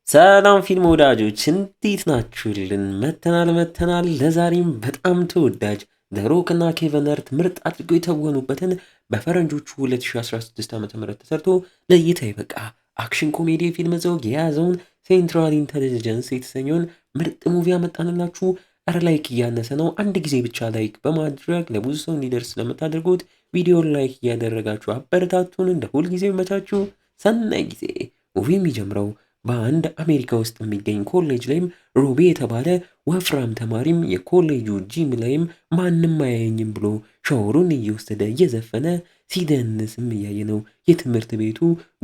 ሰላም ፊልም ወዳጆች እንዴት ናችሁልን? መተናል ለዛሬም በጣም ተወዳጅ ዘሮክ እና ኬቨን ሃርት ምርጥ አድርገው የተወኑበትን በፈረንጆቹ 2016 ዓ.ም ተሰርቶ ለእይታ የበቃ አክሽን ኮሜዲ ፊልም ዘውግ የያዘውን ሴንትራል ኢንተለጀንስ የተሰኘውን ምርጥ ሙቪ ያመጣንላችሁ። ላይክ እያነሰ ነው። አንድ ጊዜ ብቻ ላይክ በማድረግ ለብዙ ሰው እንዲደርስ ስለምታደርጉት ቪዲዮን ላይክ እያደረጋችሁ አበረታቱን። እንደ ሁልጊዜ መቻችሁ ሰናይ ጊዜ። ሙቪ የሚጀምረው በአንድ አሜሪካ ውስጥ የሚገኝ ኮሌጅ ላይም ሮቢ የተባለ ወፍራም ተማሪም የኮሌጁ ጂም ላይም ማንም አያየኝም ብሎ ሻወሩን እየወሰደ እየዘፈነ ሲደንስም እያየ ነው። የትምህርት ቤቱ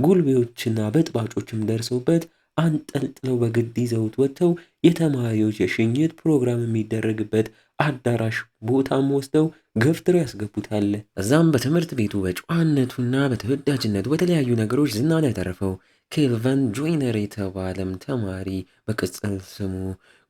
ጉልቤዎችና በጥባጮችም ደርሰውበት አንጠልጥለው በግድ ይዘውት ወጥተው የተማሪዎች የሽኝት ፕሮግራም የሚደረግበት አዳራሽ ቦታም ወስደው ገፍትረው ያስገቡታል። እዛም በትምህርት ቤቱ በጨዋነቱና በተወዳጅነቱ በተለያዩ ነገሮች ዝናን ያተረፈው ኬልቨን ጆይነር የተባለም ተማሪ በቅጽል ስሙ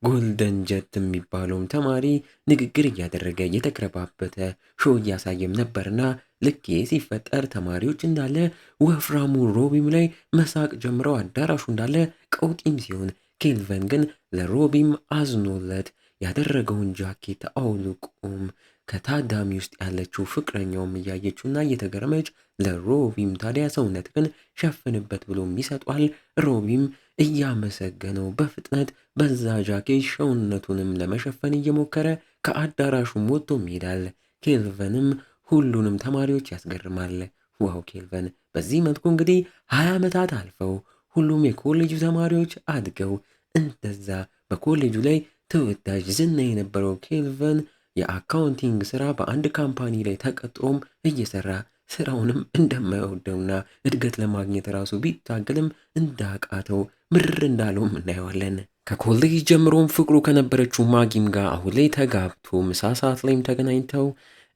ጎልደን ጀት የሚባለውም ተማሪ ንግግር እያደረገ እየተክረባበተ ሾው እያሳየም ነበርና ልክ ሲፈጠር ተማሪዎች እንዳለ ወፍራሙ ሮቢም ላይ መሳቅ ጀምረው አዳራሹ እንዳለ ቀውጢም ሲሆን ኬልቨን ግን ለሮቢም አዝኖለት ያደረገውን ጃኬት አውልቆም ከታዳሚ ውስጥ ያለችው ፍቅረኛውም እያየችውና እየተገረመች ለሮቢም ታዲያ ሰውነት ግን ሸፍንበት ብሎም ይሰጧል። ሮቢም እያመሰገነው በፍጥነት በዛ ጃኬት ሰውነቱንም ለመሸፈን እየሞከረ ከአዳራሹም ወጥቶም ይሄዳል። ኬልቨንም ሁሉንም ተማሪዎች ያስገርማል። ዋው ኬልቨን በዚህ መልኩ እንግዲህ 20 ዓመታት አልፈው ሁሉም የኮሌጁ ተማሪዎች አድገው እንደዛ በኮሌጁ ላይ ተወዳጅ ዝና የነበረው ኬልቨን የአካውንቲንግ ስራ በአንድ ካምፓኒ ላይ ተቀጥሮም እየሰራ ስራውንም እንደማይወደውና እድገት ለማግኘት ራሱ ቢታገልም እንዳቃተው ምርር እንዳለውም እናየዋለን። ከኮሌጅ ጀምሮም ፍቅሩ ከነበረችው ማጊም ጋር አሁን ላይ ተጋብቶ ምሳ ሰዓት ላይም ተገናኝተው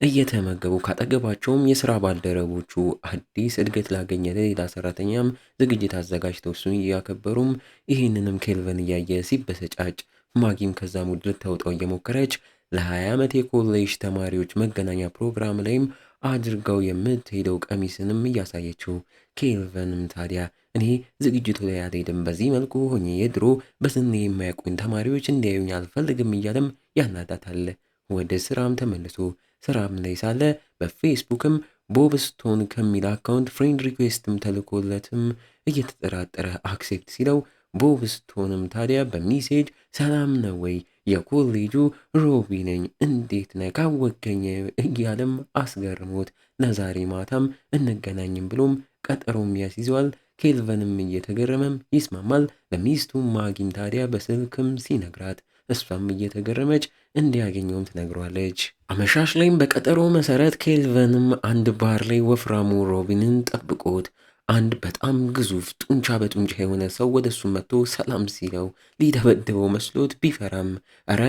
እየተመገቡ ካጠገባቸውም የስራ ባልደረቦቹ አዲስ እድገት ላገኘ ሌላ ሰራተኛም ዝግጅት አዘጋጅተው እሱን እያከበሩም ይህንንም ኬልቨን እያየ ሲበሰጫጭ ማጊም ከዛ ሙድ ልታወጣው እየሞከረች ለ20 ዓመት የኮሌጅ ተማሪዎች መገናኛ ፕሮግራም ላይም አድርገው የምትሄደው ቀሚስንም እያሳየችው ኬልቨንም ታዲያ እኔ ዝግጅቱ ላይ አልሄድም፣ በዚህ መልኩ ሆኜ የድሮ በስኔ የማያውቁኝ ተማሪዎች እንዲያዩኝ አልፈልግም እያለም ያናዳታል። ወደ ስራም ተመልሶ ስራም ላይ ሳለ በፌስቡክም ቦብስቶን ከሚል አካውንት ፍሬንድ ሪኩዌስትም ተልኮለትም እየተጠራጠረ አክሴፕት ሲለው ቦብስቶንም ታዲያ በሚሴጅ ሰላም ነው ወይ የኮሌጁ ሮቢ ነኝ እንዴት ነህ ካወቀኝ እያለም አስገርሞት ለዛሬ ማታም እንገናኝም ብሎም ቀጠሮም ያስይዘዋል። ኬልቨንም እየተገረመም ይስማማል። ለሚስቱ ማጊም ታዲያ በስልክም ሲነግራት እሷም እየተገረመች እንዲያገኘውም ትነግሯለች። አመሻሽ ላይም በቀጠሮ መሰረት ኬልቨንም አንድ ባር ላይ ወፍራሙ ሮቢንን ጠብቆት አንድ በጣም ግዙፍ ጡንቻ በጡንቻ የሆነ ሰው ወደ እሱ መጥቶ ሰላም ሲለው ሊደበድበው መስሎት ቢፈራም እረ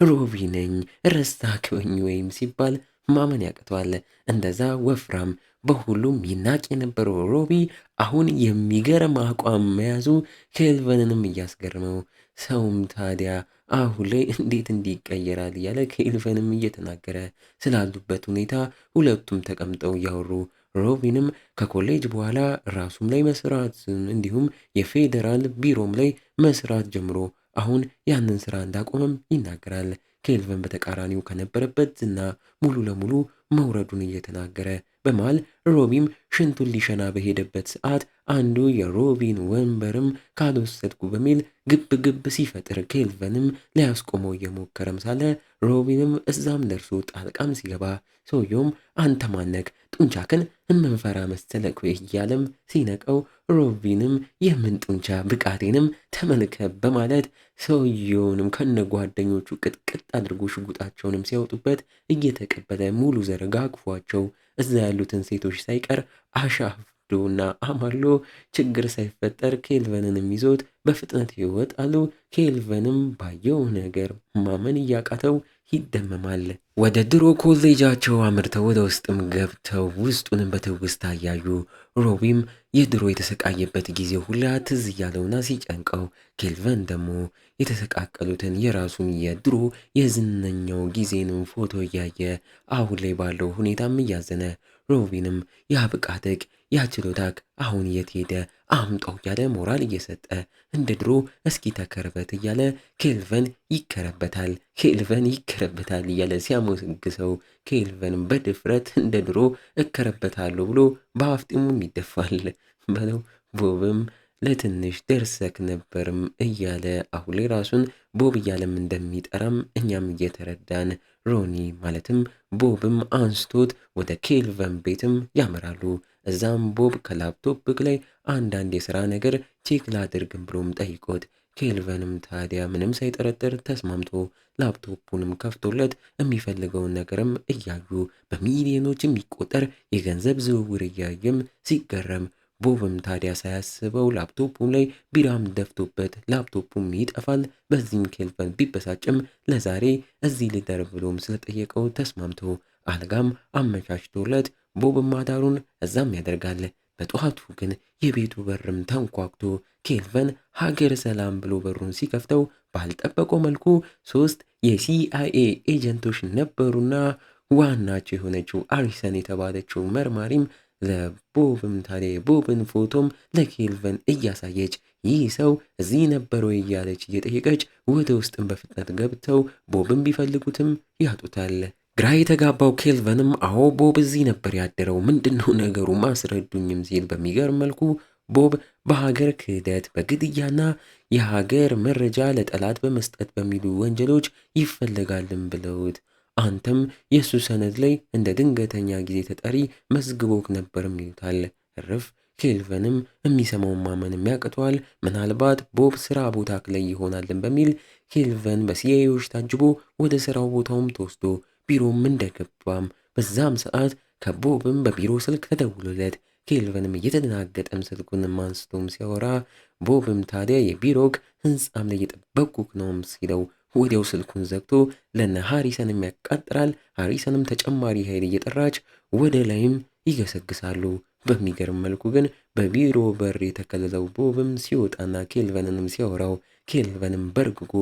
ሮቢ ነኝ ረስታክበኝ ወይም ሲባል ማመን ያቅተዋል። እንደዛ ወፍራም በሁሉም ይናቅ የነበረው ሮቢ አሁን የሚገርም አቋም መያዙ ኬልቨንንም እያስገርመው ሰውም ታዲያ አሁን ላይ እንዴት እንዲቀየራል እያለ ኬልቨንም እየተናገረ ስላሉበት ሁኔታ ሁለቱም ተቀምጠው እያወሩ ሮቢንም ከኮሌጅ በኋላ ራሱም ላይ መስራት እንዲሁም የፌዴራል ቢሮም ላይ መስራት ጀምሮ አሁን ያንን ስራ እንዳቆመም ይናገራል። ኬልቨን በተቃራኒው ከነበረበት ዝና ሙሉ ለሙሉ መውረዱን እየተናገረ በመሃል ሮቢም ሽንቱን ሊሸና በሄደበት ሰዓት አንዱ የሮቢን ወንበርም ካልወሰድኩ በሚል ግብ ግብ ሲፈጥር ኬልቨንም ሊያስቆመው እየሞከረም ሳለ ሮቢንም እዛም ደርሶ ጣልቃም ሲገባ ሰውየውም አንተ ማነክ ጡንቻክን እምንፈራ መሰለክ ወይ እያለም ሲነቀው ሮቢንም የምን ጡንቻ ብቃቴንም ተመልከት በማለት ሰውየውንም ከነጓደኞቹ ቅጥቅጥ አድርጎ ሽጉጣቸውንም ሲያወጡበት እየተቀበለ ሙሉ ዘረጋግፏቸው እዛ ያሉትን ሴቶች ሳይቀር አሻፍዶና አማሎ ችግር ሳይፈጠር ኬልቨንንም ይዞት በፍጥነት ይወጣሉ። ኬልቨንም ባየው ነገር ማመን እያቃተው ይደመማል። ወደ ድሮ ኮሌጃቸው አምርተው ወደ ውስጥም ገብተው ውስጡንም በትውስታ እያዩ ሮቢም የድሮ የተሰቃየበት ጊዜ ሁላ ትዝ እያለውና ሲጨንቀው ኬልቨን ደግሞ የተሰቃቀሉትን የራሱን የድሮ የዝነኛው ጊዜንም ፎቶ እያየ አሁን ላይ ባለው ሁኔታም እያዘነ ሮቢንም ያ ብቃትክ ያ ችሎታክ አሁን የት ሄደ አምጣው እያለ ሞራል እየሰጠ እንደ ድሮ እስኪ ተከረበት እያለ ኬልቨን ይከረበታል እያለ ሲያሞግሰው ኬልቨን በድፍረት እንደ ድሮ እከረበታለሁ ብሎ በአፍጢሙም ይደፋል በለው። ቦብም ለትንሽ ደርሰክ ነበርም እያለ አሁን ላይ ራሱን ቦብ እያለም እንደሚጠራም እኛም እየተረዳን ሮኒ ማለትም ቦብም አንስቶት ወደ ኬልቨን ቤትም ያመራሉ። እዛም ቦብ ከላፕቶፕ ላይ አንዳንድ የሥራ ነገር ቼክ ላድርግም ብሎም ጠይቆት ኬልቨንም ታዲያ ምንም ሳይጠረጥር ተስማምቶ ላፕቶፑንም ከፍቶለት የሚፈልገውን ነገርም እያዩ በሚሊዮኖች የሚቆጠር የገንዘብ ዝውውር እያየም ሲገረም ቦብም ታዲያ ሳያስበው ላፕቶፑም ላይ ቢራም ደፍቶበት ላፕቶፑም ይጠፋል። በዚህም ኬልቨን ቢበሳጭም ለዛሬ እዚህ ልደር ብሎም ስለጠየቀው ተስማምቶ አልጋም አመቻችቶለት ቦብም አዳሩን እዛም ያደርጋል። በጠዋቱ ግን የቤቱ በርም ተንኳክቶ ኬልቨን ሀገር ሰላም ብሎ በሩን ሲከፍተው ባልጠበቀው መልኩ 3 የሲአይኤ ኤጀንቶች ነበሩና ዋናቸው የሆነችው አሪሰን የተባለችው መርማሪም ለቦብም ታዲያ የቦብን ፎቶም ለኬልቨን እያሳየች ይህ ሰው እዚህ ነበረ እያለች እየጠየቀች ወደ ውስጥም በፍጥነት ገብተው ቦብን ቢፈልጉትም ያጡታል። ግራ የተጋባው ኬልቨንም አዎ ቦብ እዚህ ነበር ያደረው፣ ምንድነው ነገሩ ማስረዱኝም ሲል በሚገርም መልኩ ቦብ በሀገር ክህደት በግድያና የሀገር መረጃ ለጠላት በመስጠት በሚሉ ወንጀሎች ይፈለጋልም ብለውት አንተም የሱ ሰነድ ላይ እንደ ድንገተኛ ጊዜ ተጠሪ መዝግቦክ ነበርም ይሉታል። እርፍ ኬልቨንም የሚሰማውን ማመንም ያቅተዋል። ምናልባት ቦብ ስራ ቦታክ ላይ ይሆናልን በሚል ኬልቨን በሲአይኤዎች ታጅቦ ወደ ስራው ቦታውም ተወስዶ ቢሮም እንደገባም በዛም ሰዓት ከቦብም በቢሮ ስልክ ተደውሎለት ኬልቨንም እየተደናገጠም ስልኩንም አንስቶም ሲያወራ ቦብም ታዲያ የቢሮክ ህንፃም ላይ እየጠበቁክ ነውም ሲለው ወዲያው ስልኩን ዘግቶ ለነ ሃሪሰንም ያቃጥራል። ሃሪሰንም ተጨማሪ ኃይል እየጠራች ወደ ላይም ይገሰግሳሉ። በሚገርም መልኩ ግን በቢሮ በር የተከለለው ቦብም ሲወጣና ኬልቨንንም ሲያወራው ኬልቨንም በርግጎ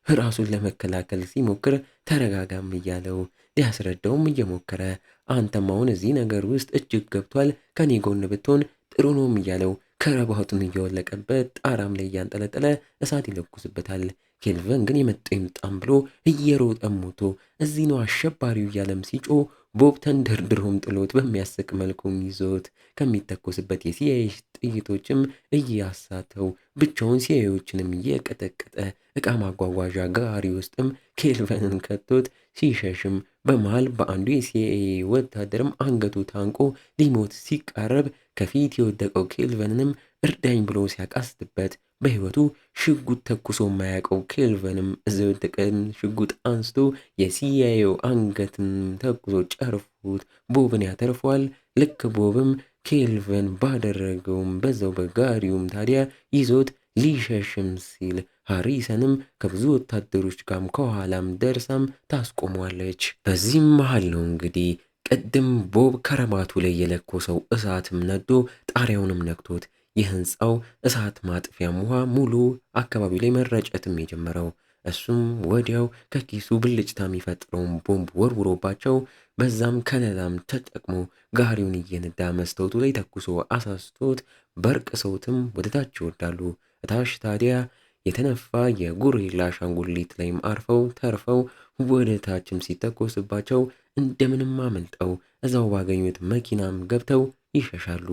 ራሱን ለመከላከል ሲሞክር ተረጋጋም እያለው ሊያስረዳውም እየሞከረ አንተም አሁን እዚህ ነገር ውስጥ እጅግ ገብቷል፣ ከኔ ጎን ብትሆን ጥሩ ነውም እያለው ከረባቱን እየወለቀበት ጣራም ላይ እያንጠለጠለ እሳት ይለኩስበታል። ኬልቨን ግን የመጣው ይምጣም ብሎ እየሮጠ ሞቶ እዚህ ነው አሸባሪው እያለም ሲጮ ቦብ ተንደርድሮም ጥሎት በሚያስቅ መልኩም ይዞት ከሚተኮስበት የሲአይኤ ጥይቶችም እያሳተው ብቻውን ሲአይኤዎችንም እየቀጠቀጠ እቃ ማጓጓዣ ጋሪ ውስጥም ኬልቨንን ከቶት ሲሸሽም በመሃል በአንዱ የሲአይኤ ወታደርም አንገቱ ታንቆ ሊሞት ሲቃረብ ከፊት የወደቀው ኬልቨንንም እርዳኝ ብሎ ሲያቃስትበት በህይወቱ ሽጉጥ ተኩሶ የማያውቀው ኬልቨንም እዘወደቀን ሽጉጥ አንስቶ የሲአይኤው አንገትን ተኩሶ ጨርፎት ቦብን ያተርፈዋል። ልክ ቦብም ኬልቨን ባደረገውም በዛው በጋሪውም ታዲያ ይዞት ሊሸሽም ሲል ሃሪሰንም ከብዙ ወታደሮች ጋርም ከኋላም ደርሳም ታስቆሟለች። በዚህም መሃል ነው እንግዲህ ቅድም ቦብ ከረባቱ ላይ የለኮሰው እሳትም ነዶ ጣሪያውንም ነክቶት የህንፃው እሳት ማጥፊያም ውሃ ሙሉ አካባቢው ላይ መረጨትም የጀመረው። እሱም ወዲያው ከኪሱ ብልጭታ የሚፈጥረውን ቦምብ ወርውሮባቸው በዛም ከለላም ተጠቅሞ ጋሪውን እየነዳ መስታወቱ ላይ ተኩሶ አሳስቶት በርቅሰውትም ወደ ታች ይወርዳሉ። እታች ታዲያ የተነፋ የጎሪላ አሻንጉሊት ላይም አርፈው ተርፈው ወደ ታችም ሲተኮስባቸው እንደምንም አመልጠው እዛው ባገኙት መኪናም ገብተው ይሸሻሉ።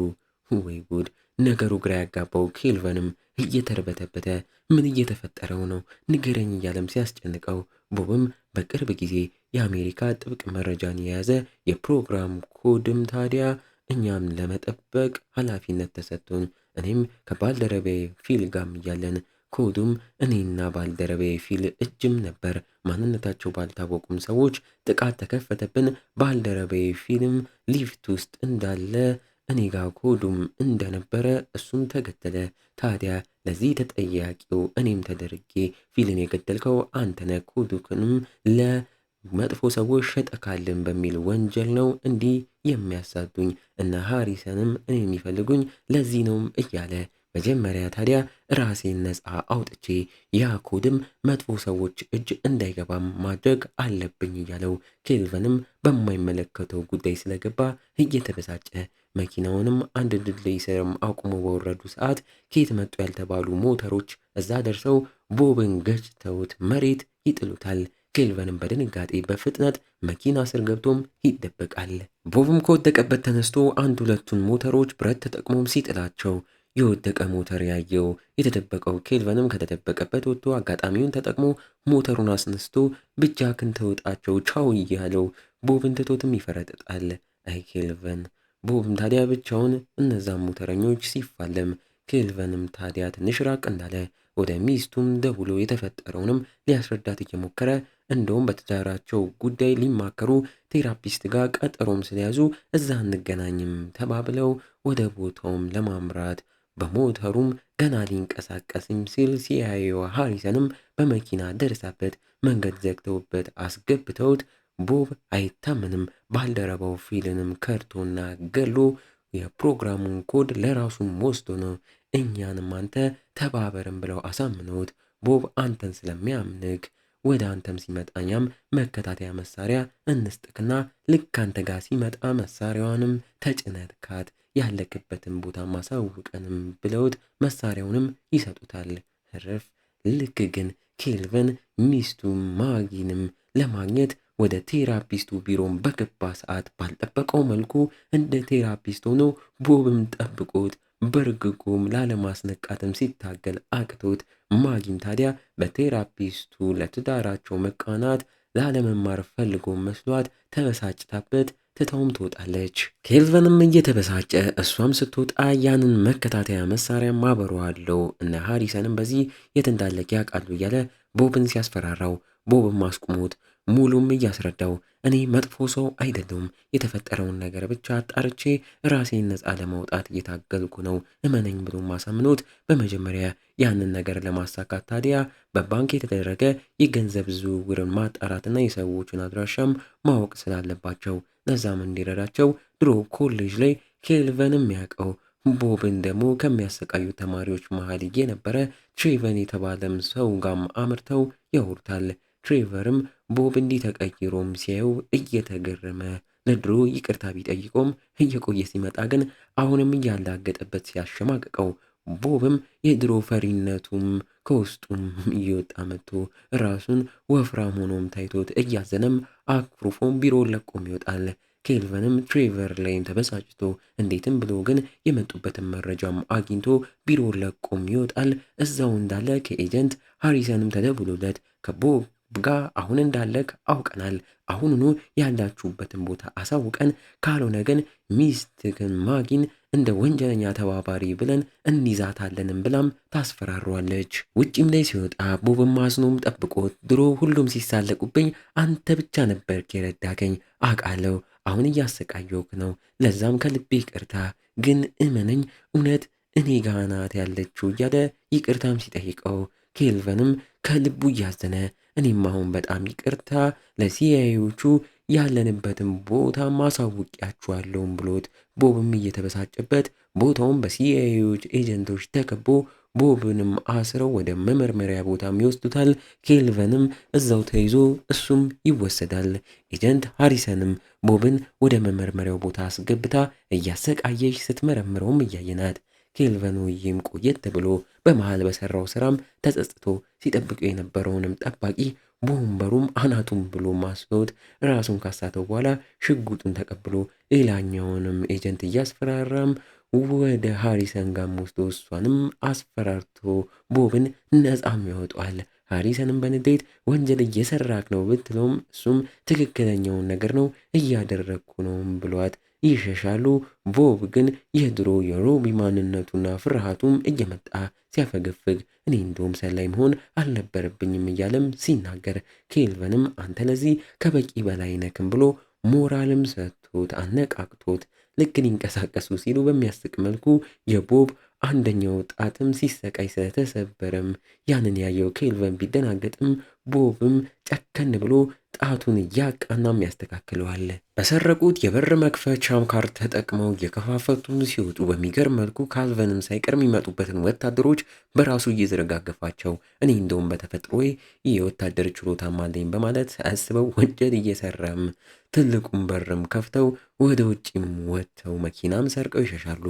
ወይ ጉድ! ነገሩ ግራ ያጋባው ኬልቨንም እየተርበተበተ ምን እየተፈጠረው ነው ንገረኝ እያለም ሲያስጨንቀው ቦብም በቅርብ ጊዜ የአሜሪካ ጥብቅ መረጃን የያዘ የፕሮግራም ኮድም ታዲያ እኛም ለመጠበቅ ኃላፊነት ተሰጥቶን እኔም ከባልደረባዬ ፊል ጋም እያለን ኮዱም እኔና ባልደረባዬ ፊል እጅም ነበር። ማንነታቸው ባልታወቁም ሰዎች ጥቃት ተከፈተብን። ባልደረባዬ ፊልም ሊፍት ውስጥ እንዳለ እኔ ጋር ኮዱም እንደነበረ እሱም ተገደለ። ታዲያ ለዚህ ተጠያቂው እኔም ተደርጌ ፊልን የገደልከው አንተነህ፣ ኮዱክንም ለመጥፎ ሰዎች ሸጠካልን በሚል ወንጀል ነው እንዲህ የሚያሳዱኝ እና ሃሪሰንም እኔ የሚፈልጉኝ ለዚህ ነውም እያለ መጀመሪያ ታዲያ ራሴን ነፃ አውጥቼ ያ ኮድም መጥፎ ሰዎች እጅ እንዳይገባም ማድረግ አለብኝ እያለው ኬልቨንም በማይመለከተው ጉዳይ ስለገባ እየተበሳጨ መኪናውንም አንድ ድልድይ ስርም አቁሞ በወረዱ ሰዓት ከየት መጡ ያልተባሉ ሞተሮች እዛ ደርሰው ቦብን ገጭተውት መሬት ይጥሉታል። ኬልቨንም በድንጋጤ በፍጥነት መኪና ስር ገብቶም ይደበቃል። ቦብም ከወደቀበት ተነስቶ አንድ ሁለቱን ሞተሮች ብረት ተጠቅሞም ሲጥላቸው የወደቀ ሞተር ያየው የተደበቀው ኬልቨንም ከተደበቀበት ወጥቶ አጋጣሚውን ተጠቅሞ ሞተሩን አስነስቶ ብቻህን ተውጣቸው ቻው እያለው ቦብን ትቶትም ይፈረጥጣል። አይ ኬልቨን። ቦብም ታዲያ ብቻውን እነዛን ሞተረኞች ሲፋለም ኬልቨንም ታዲያ ትንሽ ራቅ እንዳለ ወደ ሚስቱም ደውሎ የተፈጠረውንም ሊያስረዳት እየሞከረ እንደውም በትዳራቸው ጉዳይ ሊማከሩ ቴራፒስት ጋር ቀጠሮም ስለያዙ እዛ እንገናኝም ተባብለው ወደ ቦታውም ለማምራት በሞተሩም ገና ሊንቀሳቀስም ሲል ሲያየው ሃሪሰንም በመኪና ደርሳበት መንገድ ዘግተውበት አስገብተውት ቦብ አይታመንም ባልደረባው ፊልንም ከርቶና ገሎ የፕሮግራሙን ኮድ ለራሱም ወስዶ ነው እኛንም አንተ ተባበርም ብለው አሳምነውት ቦብ አንተን ስለሚያምንክ ወደ አንተም ሲመጣኛም መከታተያ መሳሪያ እንስጥክና ልክ አንተ ጋር ሲመጣ መሳሪያዋንም ተጭነትካት ያለክበትን ቦታ ማሳውቀንም ብለውት መሳሪያውንም ይሰጡታል። እረፍ። ልክ ግን ኬልቨን ሚስቱ ማጊንም ለማግኘት ወደ ቴራፒስቱ ቢሮም በገባ ሰዓት ባልጠበቀው መልኩ እንደ ቴራፒስት ሆኖ ቦብም ጠብቆት በርግጎም ላለማስነቃትም ሲታገል አቅቶት ማጊም ታዲያ በቴራፒስቱ ለትዳራቸው መቃናት ላለመማር ፈልጎ መስሏት ተበሳጭታበት ትተውም ትወጣለች። ኬልቨንም እየተበሳጨ እሷም ስትወጣ ያንን መከታተያ መሳሪያ ማበረዋለው እነ ሃሪሰንም በዚህ የት እንዳለቅ ያውቃሉ እያለ ቦብን ሲያስፈራራው ቦብም አስቁሞት ሙሉም እያስረዳው እኔ መጥፎ ሰው አይደለም፣ የተፈጠረውን ነገር ብቻ አጣርቼ ራሴን ነፃ ለማውጣት እየታገልኩ ነው እመነኝ ብሎ ማሳምኖት በመጀመሪያ ያንን ነገር ለማሳካት ታዲያ በባንክ የተደረገ የገንዘብ ዝውውርን ማጣራትና የሰዎችን አድራሻም ማወቅ ስላለባቸው ለዛም እንዲረዳቸው ድሮ ኮሌጅ ላይ ኬልቨንም ያውቀው ቦብን ደግሞ ከሚያሰቃዩ ተማሪዎች መሃል የነበረ ትሬቨን የተባለም ሰው ጋም አምርተው ያወሩታል። ትሬቨርም ቦብ እንዲህ ተቀይሮም ሲያየው እየተገረመ ለድሮ ይቅርታ ቢጠይቆም እየቆየ ሲመጣ ግን አሁንም እያላገጠበት ሲያሸማቅቀው ቦብም የድሮ ፈሪነቱም ከውስጡም እየወጣ መጥቶ ራሱን ወፍራም ሆኖም ታይቶት እያዘነም አኩርፎም ቢሮውን ለቆም ይወጣል። ኬልቨንም ትሬቨር ላይም ተበሳጭቶ እንዴትም ብሎ ግን የመጡበትን መረጃም አግኝቶ ቢሮውን ለቆም ይወጣል። እዛው እንዳለ ከኤጀንት ሃሪሰንም ተደውሎለት ከቦብ ጋር አሁን እንዳለክ አውቀናል፣ አሁኑኑ ያላችሁበትን ቦታ አሳውቀን፣ ካልሆነ ግን ሚስትህን ማጊን እንደ ወንጀለኛ ተባባሪ ብለን እንይዛታለንም ብላም ታስፈራሯለች። ውጪም ላይ ሲወጣ ቦብም አዝኖም ጠብቆት ድሮ ሁሉም ሲሳለቁብኝ አንተ ብቻ ነበርክ የረዳከኝ አውቃለሁ፣ አሁን እያሰቃየውክ ነው፣ ለዛም ከልቤ ይቅርታ፣ ግን እመነኝ እውነት እኔ ጋር ናት ያለችው እያለ ይቅርታም ሲጠይቀው ኬልቨንም ከልቡ እያዘነ እኔም አሁን በጣም ይቅርታ ለሲአይኤዎቹ ያለንበትን ቦታ ማሳውቂያችኋለሁም ብሎት ቦብም እየተበሳጨበት ቦታውን በሲአይኤዎች ኤጀንቶች ተከቦ ቦብንም አስረው ወደ መመርመሪያ ቦታም ይወስዱታል። ኬልቨንም እዛው ተይዞ እሱም ይወሰዳል። ኤጀንት ሃሪሰንም ቦብን ወደ መመርመሪያው ቦታ አስገብታ እያሰቃየች ስትመረምረውም እያየናት ኬልቨን ወይም ቆየት ብሎ በመሃል በሰራው ስራም ተጸጽቶ ሲጠብቁ የነበረውንም ጠባቂ በወንበሩም አናቱም ብሎ ማስሎት ራሱን ካሳተው በኋላ ሽጉጡን ተቀብሎ ሌላኛውንም ኤጀንት እያስፈራራም ወደ ሃሪሰን ጋር ወስዶ እሷንም አስፈራርቶ ቦብን ነፃም ያወጣዋል። ሃሪሰንም በንዴት ወንጀል እየሰራክ ነው ብትለውም እሱም ትክክለኛውን ነገር ነው እያደረግኩ ነውም ብሏት ይሸሻሉ። ቦብ ግን የድሮ የሮቢ ማንነቱና ፍርሃቱም እየመጣ ሲያፈገፍግ እኔ እንደውም ሰላይ መሆን አልነበረብኝም እያለም ሲናገር ኬልቨንም አንተ ለዚህ ከበቂ በላይ ነክም ብሎ ሞራልም ሰጥቶት አነቃቅቶት ልክ ሊንቀሳቀሱ ሲሉ በሚያስቅ መልኩ የቦብ አንደኛው ጣትም ሲሰቃይ ስለተሰበረም ያንን ያየው ኬልቨን ቢደናገጥም ቦብም ጨከን ብሎ ጣቱን እያቃናም ያስተካክለዋል። በሰረቁት የበር መክፈቻም ካርድ ተጠቅመው የከፋፈቱም ሲወጡ በሚገርም መልኩ ካልቨንም ሳይቀር የሚመጡበትን ወታደሮች በራሱ እየዘረጋገፋቸው እኔ እንደውም በተፈጥሮዬ የወታደር ችሎታም አለኝ በማለት አስበው ወንጀል እየሰራም ትልቁን በርም ከፍተው ወደ ውጭም ወጥተው መኪናም ሰርቀው ይሸሻሉ።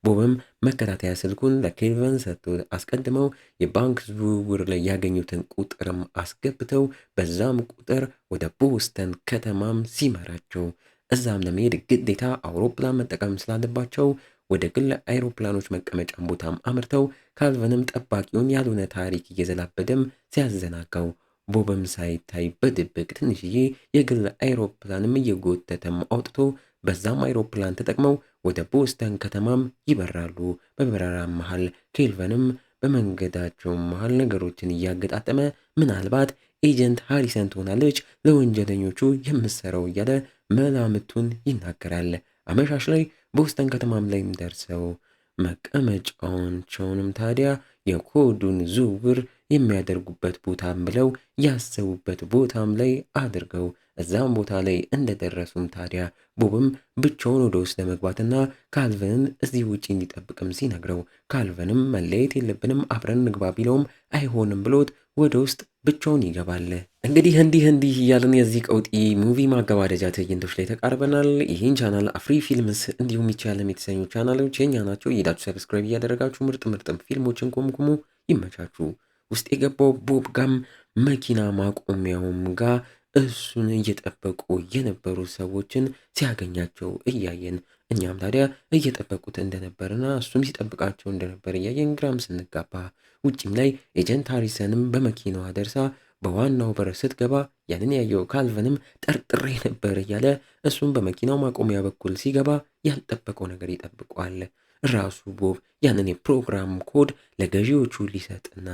ቦብም መከታተያ ስልኩን ለኬልቨን ሰጥቶ አስቀድመው የባንክ ዝውውር ላይ ያገኙትን ቁጥርም አስገብተው በዛም ቁጥር ወደ ቦስተን ከተማም ሲመራቸው እዛም ለመሄድ ግዴታ አውሮፕላን መጠቀም ስላለባቸው ወደ ግል አይሮፕላኖች መቀመጫም ቦታም አምርተው ካልቨንም ጠባቂውን ያልሆነ ታሪክ እየዘላበደም ሲያዘናጋው ቦብም ሳይታይ በድብቅ ትንሽዬ የግል አይሮፕላንም እየጎተተም አውጥቶ በዛም አይሮፕላን ተጠቅመው ወደ ቦስተን ከተማም ይበራሉ። በበረራም መሃል ኬልቨንም በመንገዳቸው መሃል ነገሮችን እያገጣጠመ ምናልባት ኤጀንት ሃሪሰን ትሆናለች ለወንጀለኞቹ የምትሰራው እያለ መላምቱን ይናገራል። አመሻሽ ላይ ቦስተን ከተማም ላይም ደርሰው መቀመጫቸውንም ታዲያ የኮዱን ዝውውር የሚያደርጉበት ቦታም ብለው ያሰቡበት ቦታም ላይ አድርገው እዛም ቦታ ላይ እንደደረሱም ታዲያ ቦብም ብቻውን ወደ ውስጥ ለመግባትና ካልቨንን እዚህ ውጪ እንዲጠብቅም ሲነግረው ካልቨንም መለየት የለብንም አብረን ንግባ ቢለውም አይሆንም ብሎት ወደ ውስጥ ብቻውን ይገባል። እንግዲህ እንዲህ እያለን የዚህ ቀውጢ ሙቪ ማገባደጃ ትዕይንቶች ላይ ተቃርበናል። ይህን ቻናል አፍሪ ፊልምስ እንዲሁም ይቻለም የተሰኙ ቻናሎች የኛ ናቸው። እየሄዳችሁ ሰብስክራይብ እያደረጋችሁ ምርጥ ፊልሞችን ኮምኩሙ። ይመቻችሁ። ውስጥ የገባው ቦብ ጋም መኪና ማቆሚያውም ጋር እሱን እየጠበቁ የነበሩ ሰዎችን ሲያገኛቸው እያየን እኛም ታዲያ እየጠበቁት እንደነበርና እሱም ሲጠብቃቸው እንደነበር እያየን ግራም ስንጋባ ውጪም ላይ ኤጀንት ሃሪሰንም በመኪናዋ ደርሳ በዋናው በር ስትገባ ያንን ያየው ካልቨንም ጠርጥሬ ነበር እያለ እሱም በመኪናው ማቆሚያ በኩል ሲገባ ያልጠበቀው ነገር ይጠብቋል። ራሱ ቦብ ያንን የፕሮግራም ኮድ ለገዢዎቹ ሊሰጥና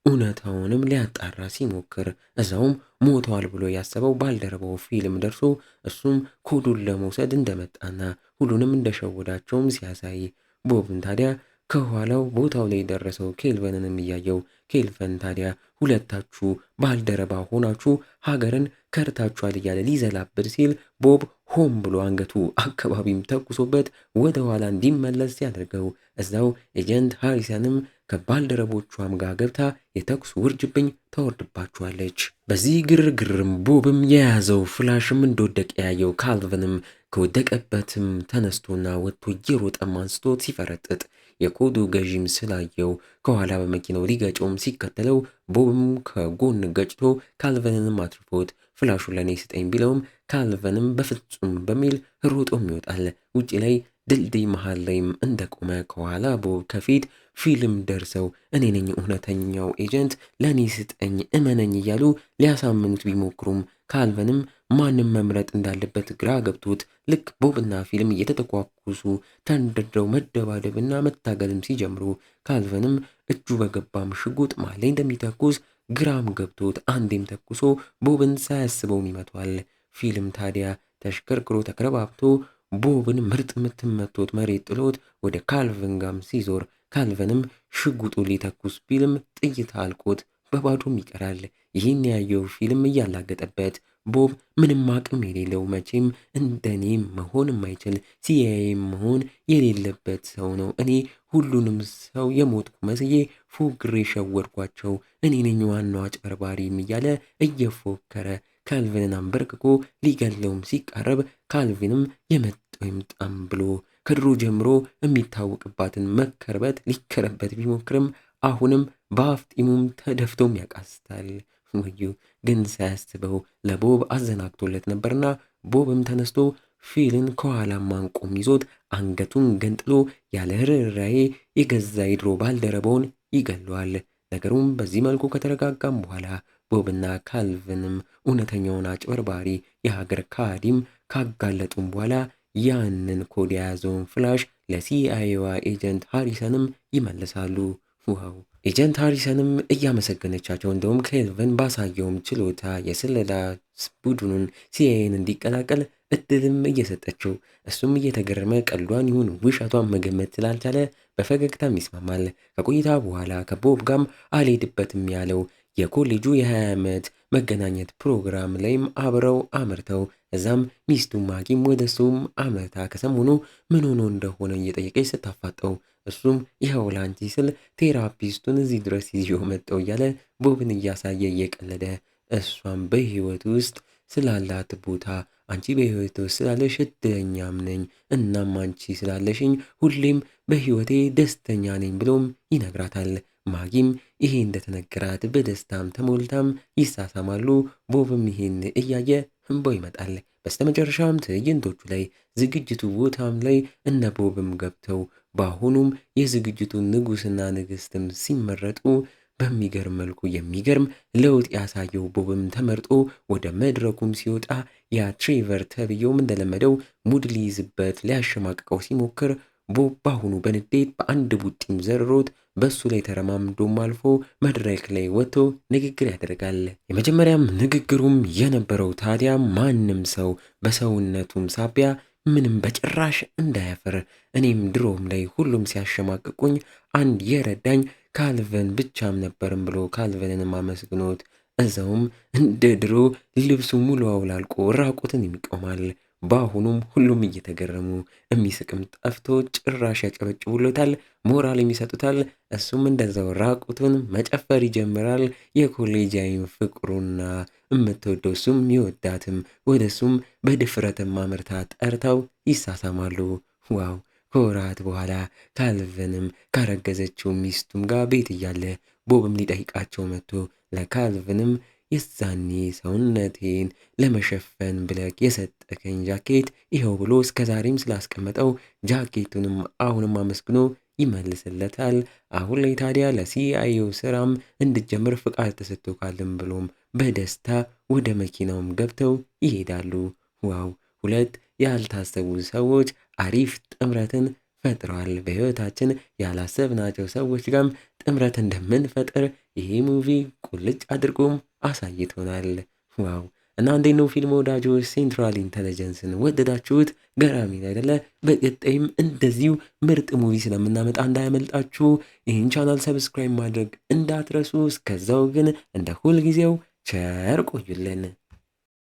እውነታውንም ሊያጣራ ሲሞክር እዛውም ሞተዋል ብሎ ያሰበው ባልደረባው ፊልም ደርሶ እሱም ኮዱን ለመውሰድ እንደመጣና ሁሉንም እንደሸወዳቸውም ሲያሳይ ቦብን ታዲያ ከኋላው ቦታው ላይ ደረሰው ኬልቨንንም እያየው ኬልቨን ታዲያ ሁለታችሁ ባልደረባ ሆናችሁ ሀገርን ከርታችኋል እያለ ሊዘላብድ ሲል ቦብ ሆም ብሎ አንገቱ አካባቢም ተኩሶበት ወደ ኋላ እንዲመለስ ሲያደርገው እዛው ኤጀንት ሃሪሰንም ከባልደረቦቿም ጋር ገብታ የተኩስ ውርጅብኝ ታወርድባቸዋለች። በዚህ ግርግርም ቦብም የያዘው ፍላሽም እንደወደቀ ያየው ካልቨንም ከወደቀበትም ተነስቶና ወጥቶ እየሮጠም አንስቶት ሲፈረጥጥ የኮዱ ገዢም ስላየው ከኋላ በመኪናው ሊገጨውም ሲከተለው ቦብም ከጎን ገጭቶ ካልቨንንም አትርፎት ፍላሹን ለኔ ስጠኝ ቢለውም ካልቨንም በፍጹም በሚል ሮጦም ይወጣል። ውጪ ላይ ድልድይ መሃል ላይም እንደቆመ ከኋላ ቦብ ከፊት ፊልም ደርሰው እኔ ነኝ እውነተኛው ኤጀንት ለኔ ስጠኝ እመነኝ እያሉ ሊያሳምኑት ቢሞክሩም ካልቨንም ማንም መምረጥ እንዳለበት ግራ ገብቶት ልክ ቦብና ፊልም እየተተኳኩሱ ተንደድረው መደባደብና መታገልም ሲጀምሩ ካልቨንም እጁ በገባም ሽጉጥ ማለ እንደሚተኩስ ግራም ገብቶት አንዴም ተኩሶ ቦብን ሳያስበውም ይመቷል። ፊልም ታዲያ ተሽከርክሮ ተከረባብቶ ቦብን ምርጥ የምትመቶት መሬት ጥሎት ወደ ካልቨን ጋም ሲዞር ካልቨንም ሽጉጡ ሊተኩስ ቢልም ጥይት አልቆት በባዶም ይቀራል። ይህን ያየው ፊልም እያላገጠበት ቦብ ምንም አቅም የሌለው መቼም እንደኔ መሆን የማይችል ሲአይኤ መሆን የሌለበት ሰው ነው። እኔ ሁሉንም ሰው የሞትኩ መስዬ ፉግሬ ሸወድኳቸው። እኔ ነኝ ዋናው አጭበርባሪም እያለ እየፎከረ ካልቪንን አንበርክኮ ሊገለውም ሲቃረብ ካልቪንም የመጣው ይምጣም ብሎ ከድሮ ጀምሮ የሚታወቅባትን መከርበት ሊከረበት ቢሞክርም አሁንም በአፍጢሙም ተደፍቶም ያቃስታል። ወዩ ግን ሳያስበው ለቦብ አዘናግቶለት ነበርና ቦብም ተነስቶ ፊልን ከኋላም አንቆም ይዞት አንገቱን ገንጥሎ ያለ ርኅራኄ የገዛ የድሮ ባልደረባውን ይገለዋል። ነገሩም በዚህ መልኩ ከተረጋጋም በኋላ ቦብና ካልቪንም እውነተኛውን አጭበርባሪ የሀገር ካዲም ካጋለጡም በኋላ ያንን ኮድ የያዘውን ፍላሽ ለሲአይኤዋ ኤጀንት ሃሪሰንም ይመልሳሉ። ዋው! ኤጀንት ሃሪሰንም እያመሰገነቻቸው እንደውም ኬልቪን ባሳየውም ችሎታ የስለላ ቡድኑን ሲአይኤን እንዲቀላቀል እድልም እየሰጠችው እሱም እየተገረመ ቀልዷን ይሁን ውሸቷን መገመት ስላልቻለ በፈገግታም ይስማማል። ከቆይታ በኋላ ከቦብ ጋም አልሄድበትም ያለው የኮሌጁ የ20 ዓመት መገናኘት ፕሮግራም ላይም አብረው አምርተው እዛም ሚስቱ ማጊም ወደሱም አምርታ ከሰሞኑ ምን ሆኖ እንደሆነ እየጠየቀች ስታፋጠው እሱም ይኸው ላንቺ ስል ቴራፒስቱን እዚህ ድረስ ይዤው መጣው እያለ ቦብን እያሳየ እየቀለደ እሷም በህይወት ውስጥ ስላላት ቦታ አንቺ በህይወት ውስጥ ስላለሽ እድለኛም ነኝ፣ እናም አንቺ ስላለሽኝ ሁሌም በህይወቴ ደስተኛ ነኝ ብሎም ይነግራታል። ማጊም ይሄ እንደተነገራት በደስታም ተሞልታም ይሳሳማሉ። ቦብም ይሄን እያየ እንባው ይመጣል። በስተመጨረሻም ትዕይንቶቹ ላይ ዝግጅቱ ቦታም ላይ እነ ቦብም ገብተው በአሁኑም የዝግጅቱ ንጉስና ንግስትም ሲመረጡ በሚገርም መልኩ የሚገርም ለውጥ ያሳየው ቦብም ተመርጦ ወደ መድረኩም ሲወጣ ያ ትሬቨር ተብዬውም እንደለመደው ሙድ ሊይዝበት ሊያሸማቅቀው ሲሞክር ቦብ በአሁኑ በንዴት በአንድ ቡጢም ዘርሮት በሱ ላይ ተረማምዶም አልፎ መድረክ ላይ ወጥቶ ንግግር ያደርጋል። የመጀመሪያም ንግግሩም የነበረው ታዲያ ማንም ሰው በሰውነቱም ሳቢያ ምንም በጭራሽ እንዳያፍር፣ እኔም ድሮም ላይ ሁሉም ሲያሸማቅቁኝ አንድ የረዳኝ ካልቨን ብቻም ነበርም ብሎ ካልቨንንም አመስግኖት እዛውም እንደ ድሮ ልብሱ ሙሉ አውላልቆ ራቁትን ይቆማል። በአሁኑም ሁሉም እየተገረሙ የሚስቅም ጠፍቶ ጭራሽ ያጨበጭቡለታል፣ ሞራል የሚሰጡታል። እሱም እንደዛው ራቁቱን መጨፈር ይጀምራል። የኮሌጃዊን ፍቅሩና የምትወደው እሱም ይወዳትም ወደ እሱም በድፍረትም አምርታ ጠርተው ይሳሳማሉ። ዋው! ከወራት በኋላ ካልቨንም ካረገዘችው ሚስቱም ጋር ቤት እያለ ቦብም ሊጠይቃቸው መጥቶ ለካልቨንም የዛኔ ሰውነቴን ለመሸፈን ብለክ የሰጠከኝ ጃኬት ይኸው ብሎ እስከዛሬም ስላስቀመጠው ጃኬቱንም አሁንም አመስግኖ ይመልስለታል። አሁን ላይ ታዲያ ለሲአይኤው ስራም እንድጀምር ፍቃድ ተሰጥቶካልም ብሎም በደስታ ወደ መኪናውም ገብተው ይሄዳሉ። ዋው! ሁለት ያልታሰቡ ሰዎች አሪፍ ጥምረትን ፈጥረዋል። በህይወታችን ያላሰብናቸው ሰዎች ጋርም ጥምረት እንደምንፈጥር ይሄ ሙቪ ቁልጭ አድርጎም አሳይቶናል። ዋው! እና እንዴት ነው ፊልም ወዳጆች? ሴንትራል ኢንተለጀንስን ወደዳችሁት? ገራሚ አይደለ? በቀጣይም እንደዚሁ ምርጥ ሙቪ ስለምናመጣ እንዳያመልጣችሁ ይህን ቻናል ሰብስክራይብ ማድረግ እንዳትረሱ። እስከዛው ግን እንደ ሁልጊዜው ቸር ቆዩልን።